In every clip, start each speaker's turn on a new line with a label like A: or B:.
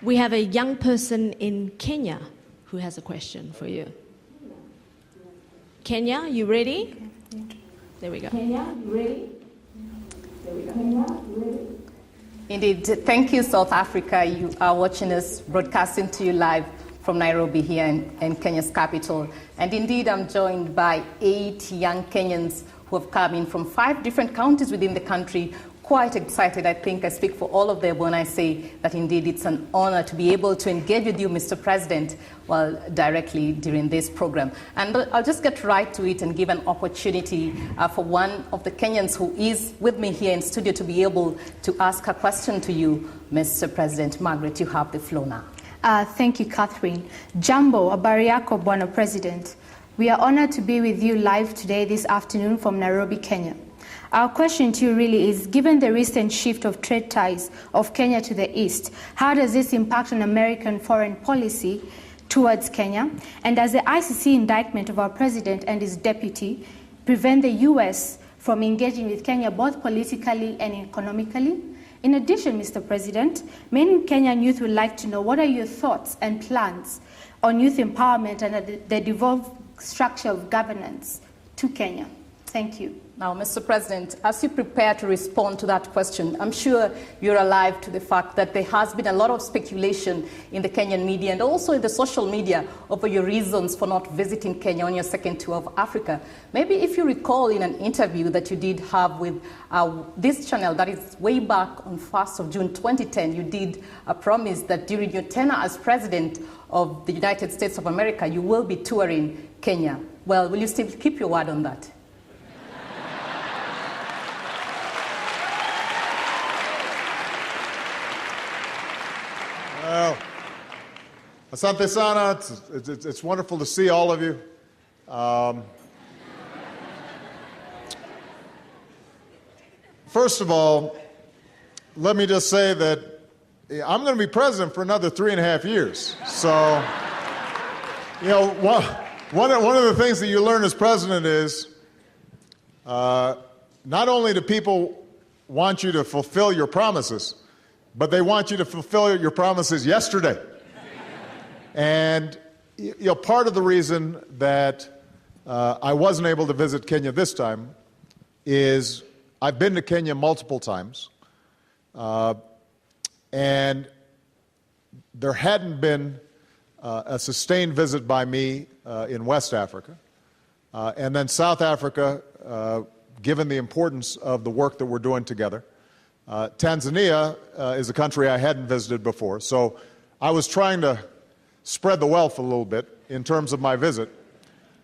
A: We have a young person in Kenya who has a question for you. Kenya, you ready? There we go. Kenya, you ready? There we go. Kenya, you ready?
B: Indeed. Thank you, South Africa. You are watching us, broadcasting to you live from Nairobi here in Kenya's capital. And indeed, I'm joined by 8 young Kenyans who have come in from 5 different counties within the country. Quite excited. I think I speak for all of them when I say that indeed it's an honor to be able to engage with you, Mr. President, directly during this program. And I'll just get right to it and give an opportunity for one of the Kenyans who is with me here in studio to be able to ask a question to you, Mr. President. Margaret, you have the floor now.
C: Thank you, Catherine. Jambo, habari yako, Bwana President. We are honored to be with you live today this afternoon from Nairobi, Kenya. Our question to you really is, given the recent shift of trade ties of Kenya to the east, how does this impact on American foreign policy towards Kenya? And does the ICC indictment of our president and his deputy prevent the US from engaging with Kenya both politically and economically? In addition, Mr. President, many Kenyan youth would like to know what are your thoughts and plans on youth empowerment and the devolved structure of governance to Kenya? Thank you.
B: Now, Mr. President, as you prepare to respond to that question, I'm sure you're alive to the fact that there has been a lot of speculation in the Kenyan media and also in the social media over your reasons for not visiting Kenya on your second tour of Africa. Maybe if you recall in an interview that you did have with this channel, that is way back on 1st of June 2010, you did promise that during your tenure as President of the United States of America, you will be touring Kenya. Well, will you still keep your word on that?
D: Well, asante sana. It's wonderful to see all of you. First of all, let me just say that I'm going to be president for another 3.5 years. So, you know, one of the things that you learn as president is not only do people want you to fulfill your promises, but they want you to fulfill your promises yesterday. And you know, part of the reason that I wasn't able to visit Kenya this time is I've been to Kenya multiple times, and there hadn't been a sustained visit by me in West Africa. And then South Africa, given the importance of the work that we're doing together. Tanzania is a country I hadn't visited before, so I was trying to spread the wealth a little bit in terms of my visit.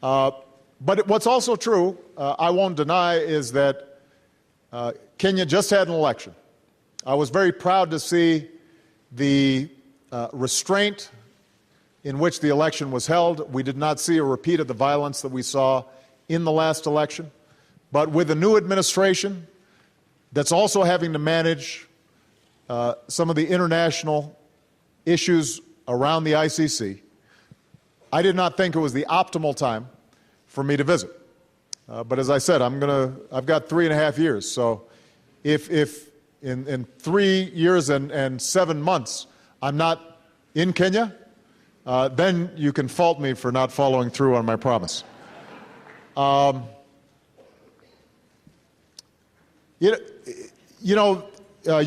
D: But what's also true, I won't deny, is that Kenya just had an election. I was very proud to see the restraint in which the election was held. We did not see a repeat of the violence that we saw in the last election. But with the new administration, that's also having to manage some of the international issues around the ICC, I did not think it was the optimal time for me to visit. But as I said, I've got 3.5 years. So if in 3 years and 7 months I'm not in Kenya, then you can fault me for not following through on my promise. You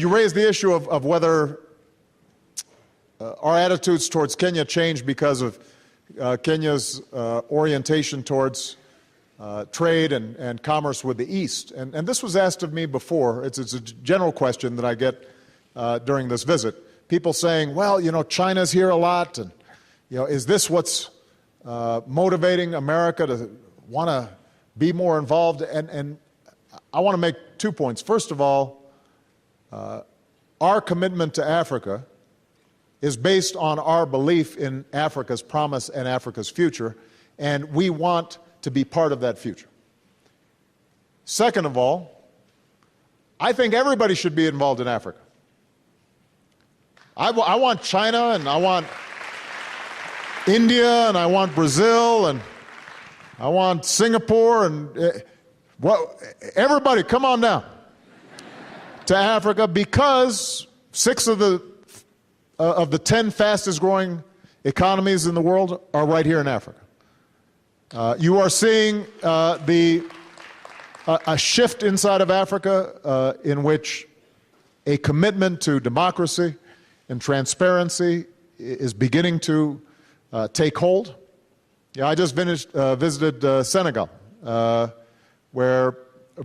D: raised the issue of whether our attitudes towards Kenya changed because of Kenya's orientation towards trade and commerce with the East. And this was asked of me before. It's a general question that I get during this visit. People saying, well, you know, China's here a lot, and you know, is this what's motivating America to want to be more involved? And I want to make 2 points. First of all, our commitment to Africa is based on our belief in Africa's promise and Africa's future, and we want to be part of that future. Second of all, I think everybody should be involved in Africa. I want China, and I want India, and I want Brazil, and I want Singapore, and everybody come on down to Africa, because 6 of the of the 10 fastest growing economies in the world are right here in Africa. You are seeing a shift inside of Africa in which a commitment to democracy and transparency is beginning to take hold. Yeah, I just visited Senegal, where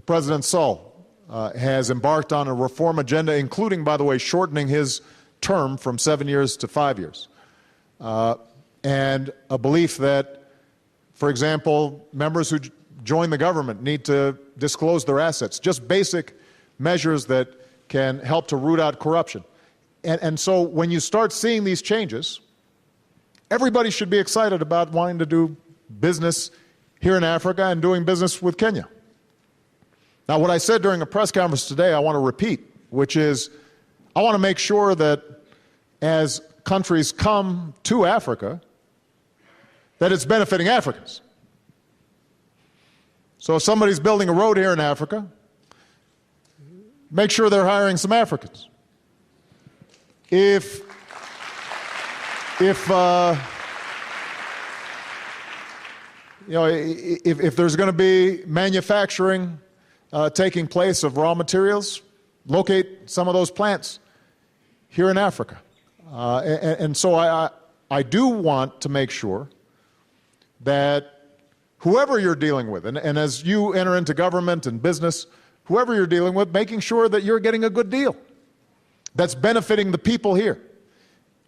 D: President Sall has embarked on a reform agenda, including, by the way, shortening his term from 7 years to 5 years. And a belief that, for example, members who join the government need to disclose their assets, just basic measures that can help to root out corruption. And so when you start seeing these changes, everybody should be excited about wanting to do business here in Africa and doing business with Kenya. Now, what I said during a press conference today, I want to repeat, which is I want to make sure that as countries come to Africa, that it's benefiting Africans. So if somebody's building a road here in Africa, make sure they're hiring some Africans. If there's going to be manufacturing taking place of raw materials, locate some of those plants here in Africa. And so I do want to make sure that whoever you're dealing with, and as you enter into government and business, whoever you're dealing with, making sure that you're getting a good deal that's benefiting the people here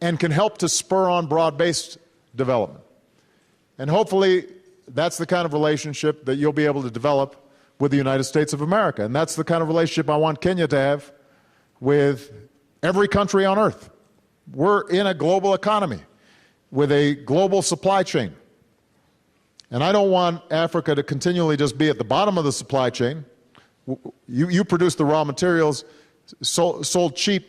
D: and can help to spur on broad-based development. And hopefully that's the kind of relationship that you'll be able to develop with the United States of America. And that's the kind of relationship I want Kenya to have with every country on earth. We're in a global economy with a global supply chain. And I don't want Africa to continually just be at the bottom of the supply chain. You produce the raw materials, sold cheap,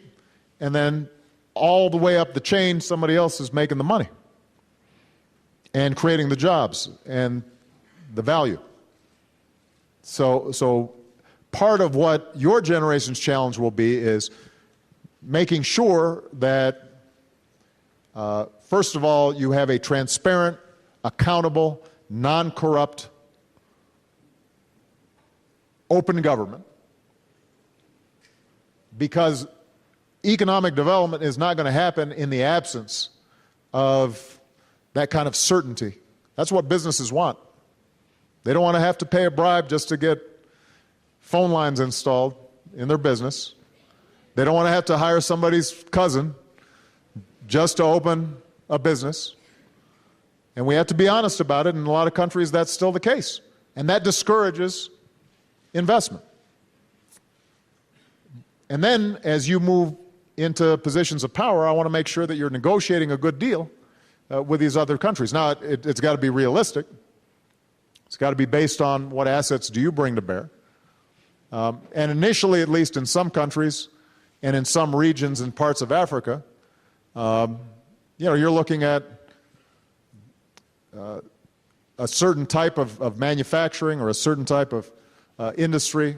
D: and then all the way up the chain, somebody else is making the money and creating the jobs and the value. So part of what your generation's challenge will be is making sure that, first of all, you have a transparent, accountable, non-corrupt, open government, because economic development is not going to happen in the absence of that kind of certainty. That's what businesses want. They don't want to have to pay a bribe just to get phone lines installed in their business. They don't want to have to hire somebody's cousin just to open a business. And we have to be honest about it. In a lot of countries, that's still the case. And that discourages investment. And then, as you move into positions of power, I want to make sure that you're negotiating a good deal with these other countries. Now, it's got to be realistic. It's got to be based on what assets do you bring to bear. And initially, at least in some countries and in some regions and parts of Africa, you're looking at a certain type of manufacturing or a certain type of industry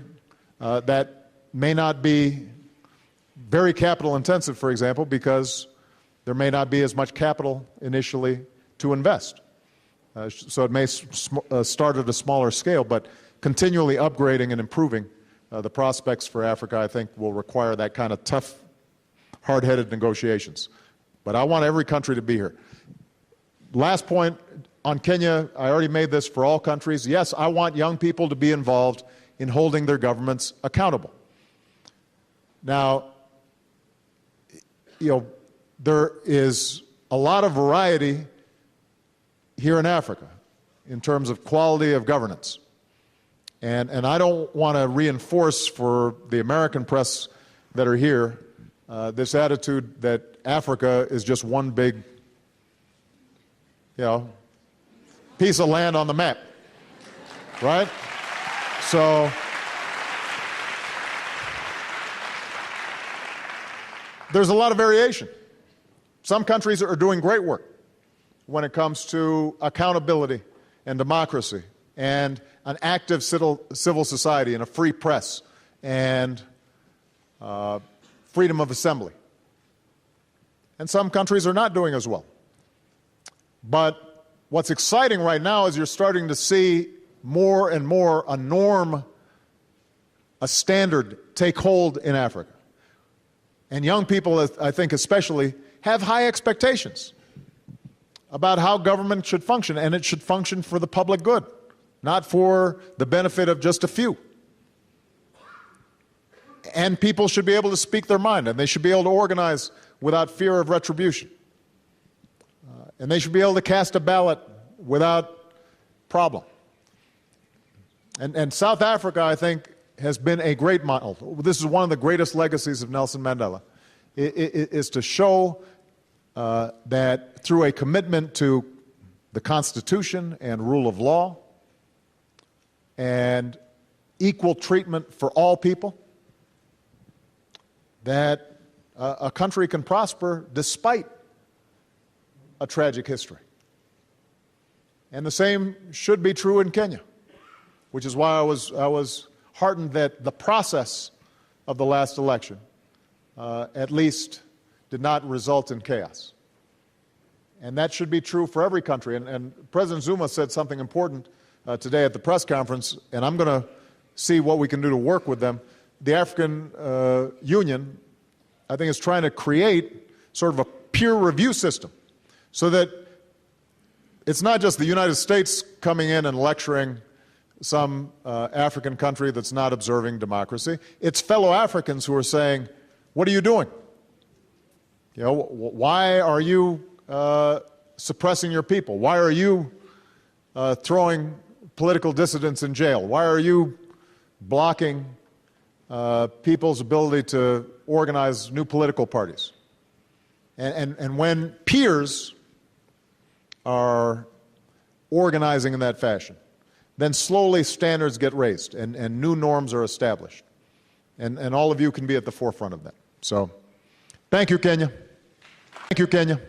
D: that may not be very capital intensive, for example, because there may not be as much capital initially to invest. So it may start at a smaller scale, but continually upgrading and improving the prospects for Africa, I think, will require that kind of tough, hard-headed negotiations. But I want every country to be here. Last point on Kenya, I already made this for all countries. Yes, I want young people to be involved in holding their governments accountable. Now, there is a lot of variety here in Africa in terms of quality of governance. And I don't want to reinforce for the American press that are here this attitude that Africa is just one big, piece of land on the map, right? So there's a lot of variation. Some countries are doing great work when it comes to accountability and democracy and an active civil society and a free press and freedom of assembly. and some countries are not doing as well. But what's exciting right now is you're starting to see more and more a norm, a standard take hold in Africa. And young people, I think especially, have high expectations about how government should function, and it should function for the public good, not for the benefit of just a few. And people should be able to speak their mind, and they should be able to organize without fear of retribution. And they should be able to cast a ballot without problem. And South Africa, I think, has been a great model. This is one of the greatest legacies of Nelson Mandela, is to show that through a commitment to the Constitution and rule of law and equal treatment for all people, that a country can prosper despite a tragic history. And the same should be true in Kenya, which is why I was heartened that the process of the last election at least did not result in chaos. And that should be true for every country. And President Zuma said something important today at the press conference, and I'm going to see what we can do to work with them. The African Union, I think, is trying to create sort of a peer review system so that it's not just the United States coming in and lecturing some African country that's not observing democracy. It's fellow Africans who are saying, what are you doing? You know, why are you suppressing your people? Why are you throwing political dissidents in jail? Why are you blocking people's ability to organize new political parties? And when peers are organizing in that fashion, then slowly standards get raised and new norms are established. And all of you can be at the forefront of that. So, thank you, Kenya. Thank you, Kenya.